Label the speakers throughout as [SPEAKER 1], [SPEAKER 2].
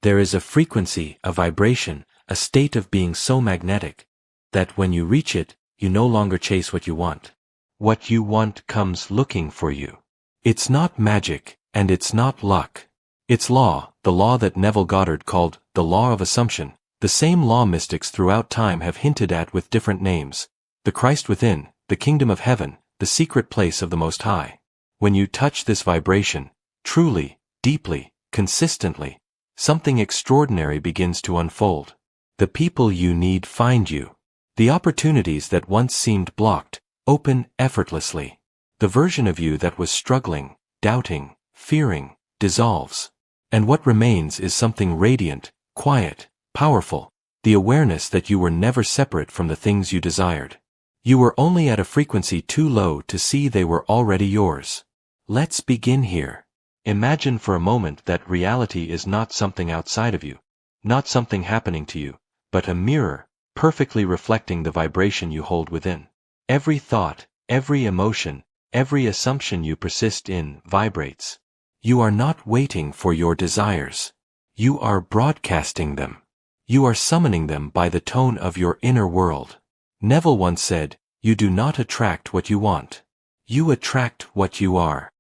[SPEAKER 1] There is a frequency, a vibration, a state of being so magnetic that when you reach it, you no longer chase what you want. What you want comes looking for you. It's not magic, and it's not luck. It's law, the law that Neville Goddard called the law of assumption, the same law mystics throughout time have hinted at with different names. The Christ within, the kingdom of heaven, the secret place of the Most High. When you touch this vibration, truly, deeply, consistently, something extraordinary begins to unfold. The people you need find you. The opportunities that once seemed blocked, open effortlessly. The version of you that was struggling, doubting, fearing, dissolves. And what remains is something radiant, quiet, powerful, the awareness that you were never separate from the things you desired. You were only at a frequency too low to see they were already yours. Let's begin here. Imagine for a moment that reality is not something outside of you, not something happening to you, but a mirror, perfectly reflecting the vibration you hold within. Every thought, every emotion, every assumption you persist in vibrates. You are not waiting for your desires. You are broadcasting them. You are summoning them by the tone of your inner world. Neville once said, "You do not attract what you want. You attract what you are."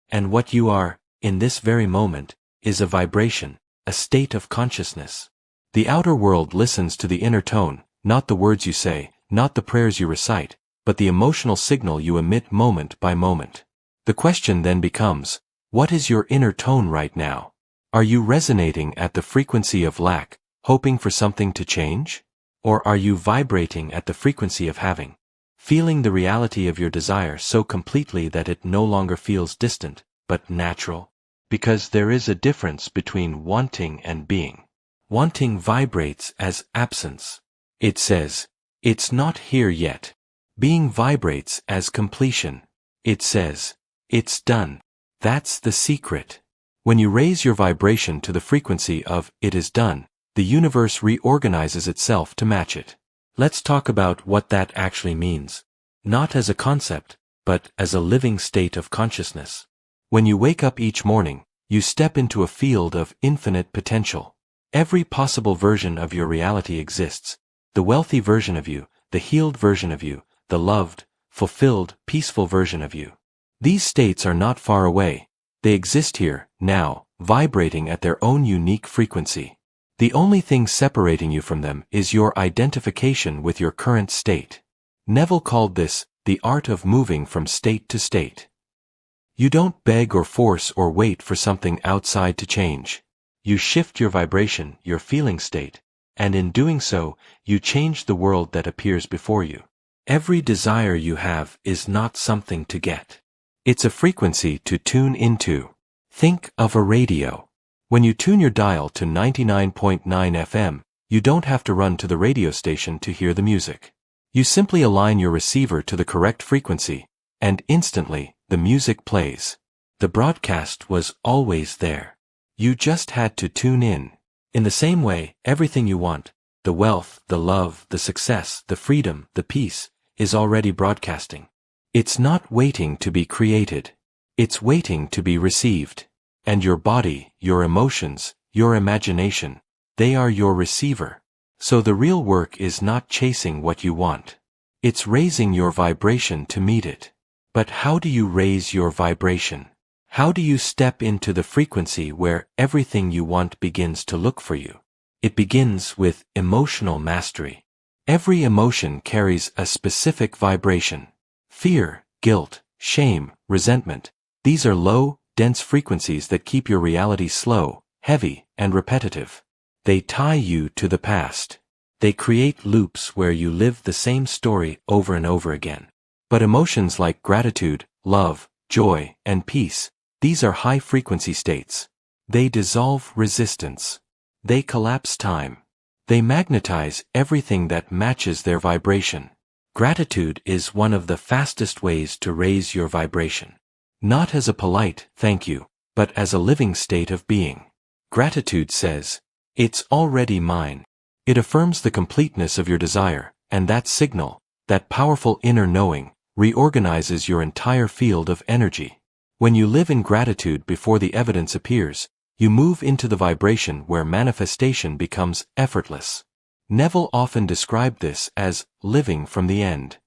[SPEAKER 1] And what you are, in this very moment, is a vibration, a state of consciousness. The outer world listens to the inner tone, not the words you say, not the prayers you recite, but the emotional signal you emit moment by moment. The question then becomes, what is your inner tone right now? Are you resonating at the frequency of lack, hoping for something to change? Or are you vibrating at the frequency of having, feeling the reality of your desire so completely that it no longer feels distant, but natural? Because there is a difference between wanting and being. Wanting vibrates as absence. It says, "It's not here yet." Being vibrates as completion. It says, "It's done." That's the secret. When you raise your vibration to the frequency of "it is done," the universe reorganizes itself to match it. Let's talk about what that actually means. Not as a concept, but as a living state of consciousness. When you wake up each morning, you step into a field of infinite potential. Every possible version of your reality exists. The wealthy version of you, the healed version of you, the loved, fulfilled, peaceful version of you. These states are not far away. They exist here, now, vibrating at their own unique frequency. The only thing separating you from them is your identification with your current state. Neville called this the art of moving from state to state. You don't beg or force or wait for something outside to change. You shift your vibration, your feeling state, and in doing so, you change the world that appears before you. Every desire you have is not something to get. It's a frequency to tune into. Think of a radio. When you tune your dial to 99.9 FM, you don't have to run to the radio station to hear the music. You simply align your receiver to the correct frequency, and instantly, the music plays. The broadcast was always there. You just had to tune in. In the same way, everything you want, the wealth, the love, the success, the freedom, the peace, is already broadcasting. It's not waiting to be created. It's waiting to be received. And your body, your emotions, your imagination, they are your receiver. So the real work is not chasing what you want. It's raising your vibration to meet it. But how do you raise your vibration? How do you step into the frequency where everything you want begins to look for you? It begins with emotional mastery. Every emotion carries a specific vibration. Fear, guilt, shame, resentment. These are low, dense frequencies that keep your reality slow, heavy, and repetitive. They tie you to the past. They create loops where you live the same story over and over again. But emotions like gratitude, love, joy, and peace, these are high-frequency states. They dissolve resistance. They collapse time. They magnetize everything that matches their vibration. Gratitude is one of the fastest ways to raise your vibration. Not as a polite thank you, but as a living state of being. Gratitude says, "It's already mine." It affirms the completeness of your desire, and that signal, that powerful inner knowing, reorganizes your entire field of energy. When you live in gratitude before the evidence appears, You move into the vibration where manifestation becomes effortless. Neville often described this as living from the end.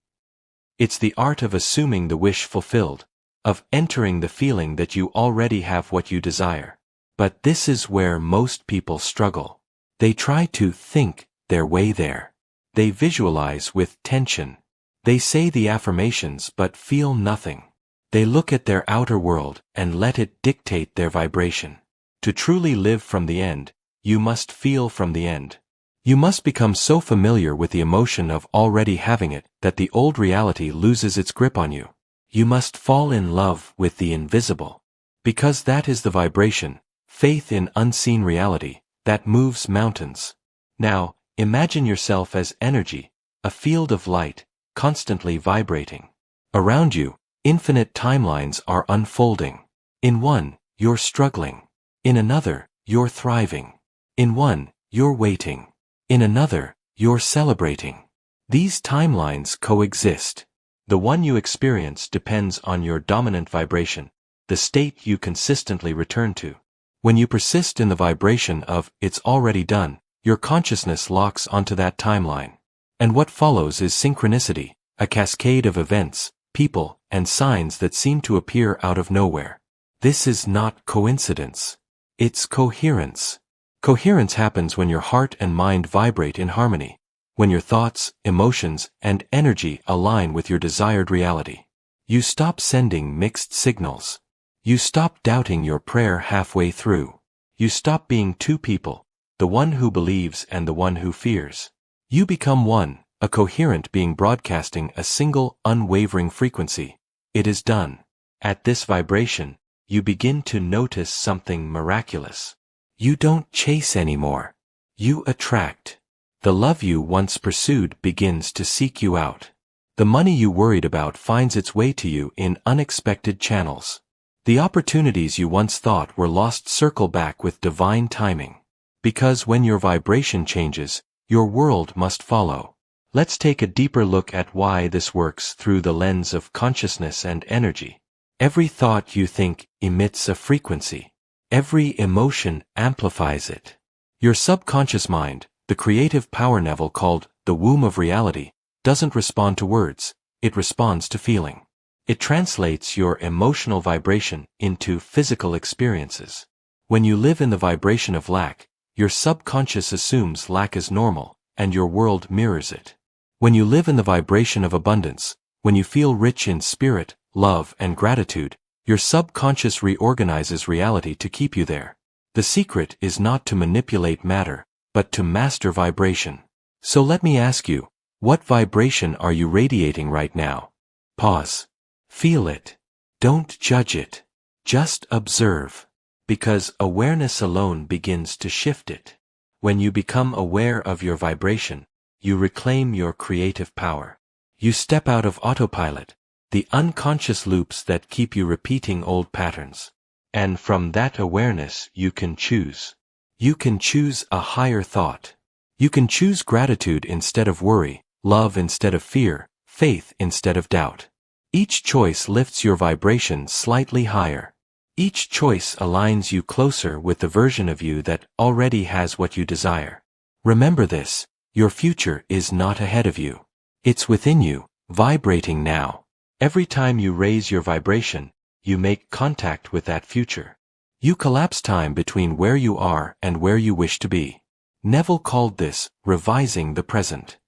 [SPEAKER 1] It's the art of assuming the wish fulfilled, of entering the feeling that you already have what you desire. But this is where most people struggle. They try to think their way there. They visualize with tension. They say the affirmations but feel nothing. They look at their outer world and let it dictate their vibration. To truly live from the end, you must feel from the end. You must become so familiar with the emotion of already having it that the old reality loses its grip on you. You must fall in love with the invisible. Because that is the vibration, faith in unseen reality, that moves mountains. Now, imagine yourself as energy, a field of light, constantly vibrating. Around you, infinite timelines are unfolding. In one, you're struggling. In another, you're thriving. In one, you're waiting. In another, you're celebrating. These timelines coexist. The one you experience depends on your dominant vibration, the state you consistently return to. When you persist in the vibration of "it's already done," your consciousness locks onto that timeline. And what follows is synchronicity, a cascade of events, people, and signs that seem to appear out of nowhere. This is not coincidence. It's coherence. Coherence happens when your heart and mind vibrate in harmony, when your thoughts, emotions, and energy align with your desired reality. You stop sending mixed signals. You stop doubting your prayer halfway through. You stop being two people, the one who believes and the one who fears. You become one, a coherent being broadcasting a single, unwavering frequency. It is done. At this vibration, you begin to notice something miraculous. You don't chase anymore. You attract. The love you once pursued begins to seek you out. The money you worried about finds its way to you in unexpected channels. The opportunities you once thought were lost circle back with divine timing. Because when your vibration changes, your world must follow. Let's take a deeper look at why this works through the lens of consciousness and energy. Every thought you think emits a frequency. Every emotion amplifies it. Your subconscious mind, the creative power Neville called the womb of reality, doesn't respond to words, it responds to feeling. It translates your emotional vibration into physical experiences. When you live in the vibration of lack, your subconscious assumes lack is normal, and your world mirrors it. When you live in the vibration of abundance, when you feel rich in spirit, love, and gratitude, your subconscious reorganizes reality to keep you there. The secret is not to manipulate matter, but to master vibration. So let me ask you, what vibration are you radiating right now? Pause. Feel it. Don't judge it. Just observe. Because awareness alone begins to shift it. When you become aware of your vibration, you reclaim your creative power. You step out of autopilot, the unconscious loops that keep you repeating old patterns. And from that awareness you can choose. You can choose a higher thought. You can choose gratitude instead of worry, love instead of fear, faith instead of doubt. Each choice lifts your vibration slightly higher. Each choice aligns you closer with the version of you that already has what you desire. Remember this, your future is not ahead of you. It's within you, vibrating now. Every time you raise your vibration, you make contact with that future. You collapse time between where you are and where you wish to be. Neville called this revising the present.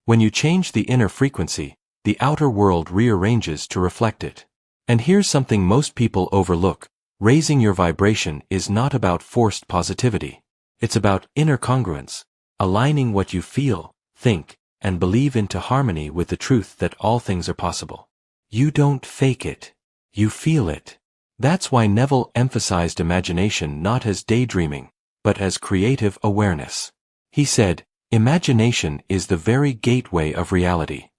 [SPEAKER 1] When you change the inner frequency, the outer world rearranges to reflect it. And here's something most people overlook. Raising your vibration is not about forced positivity. It's about inner congruence, aligning what you feel, think, and believe into harmony with the truth that all things are possible. You don't fake it. You feel it. That's why Neville emphasized imagination not as daydreaming, but as creative awareness. He said, imagination is the very gateway of reality.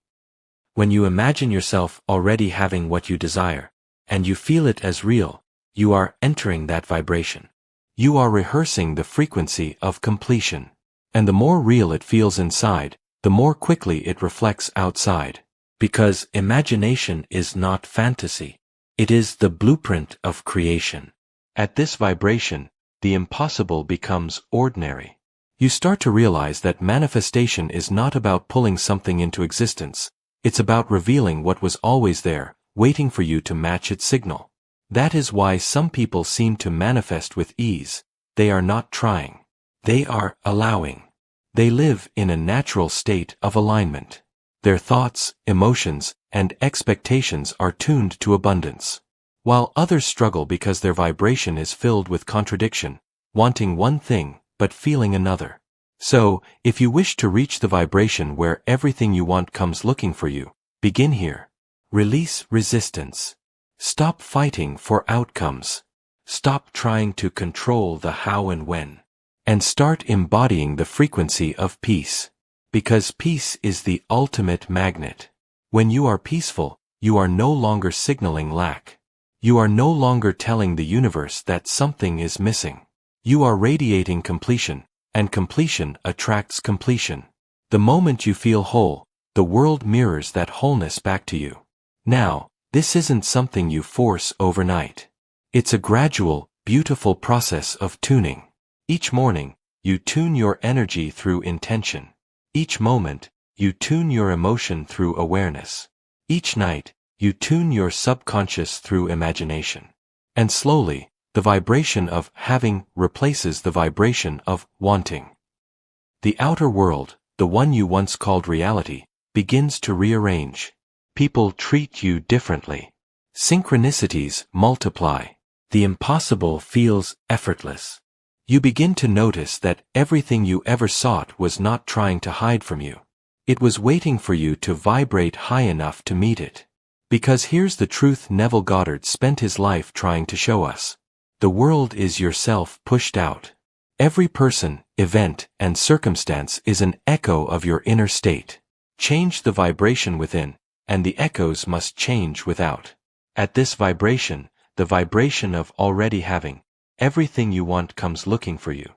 [SPEAKER 1] When you imagine yourself already having what you desire, and you feel it as real, you are entering that vibration. You are rehearsing the frequency of completion. And the more real it feels inside, the more quickly it reflects outside. Because imagination is not fantasy. It is the blueprint of creation. At this vibration, the impossible becomes ordinary. You start to realize that manifestation is not about pulling something into existence. It's about revealing what was always there, waiting for you to match its signal. That is why some people seem to manifest with ease. They are not trying. They are allowing. They live in a natural state of alignment. Their thoughts, emotions, and expectations are tuned to abundance. While others struggle because their vibration is filled with contradiction, wanting one thing, but feeling another. So, if you wish to reach the vibration where everything you want comes looking for you, begin here. Release resistance. Stop fighting for outcomes. Stop trying to control the how and when. And start embodying the frequency of peace. Because peace is the ultimate magnet. When you are peaceful, you are no longer signaling lack. You are no longer telling the universe that something is missing. You are radiating completion, and completion attracts completion. The moment you feel whole, the world mirrors that wholeness back to you. Now, this isn't something you force overnight. It's a gradual, beautiful process of tuning. Each morning, you tune your energy through intention. Each moment, you tune your emotion through awareness. Each night, you tune your subconscious through imagination. And slowly, the vibration of having replaces the vibration of wanting. The outer world, the one you once called reality, begins to rearrange. People treat you differently. Synchronicities multiply. The impossible feels effortless. You begin to notice that everything you ever sought was not trying to hide from you. It was waiting for you to vibrate high enough to meet it. Because here's the truth Neville Goddard spent his life trying to show us. The world is yourself pushed out. Every person, event, and circumstance is an echo of your inner state. Change the vibration within, and the echoes must change without. At this vibration, the vibration of already having, everything you want comes looking for you.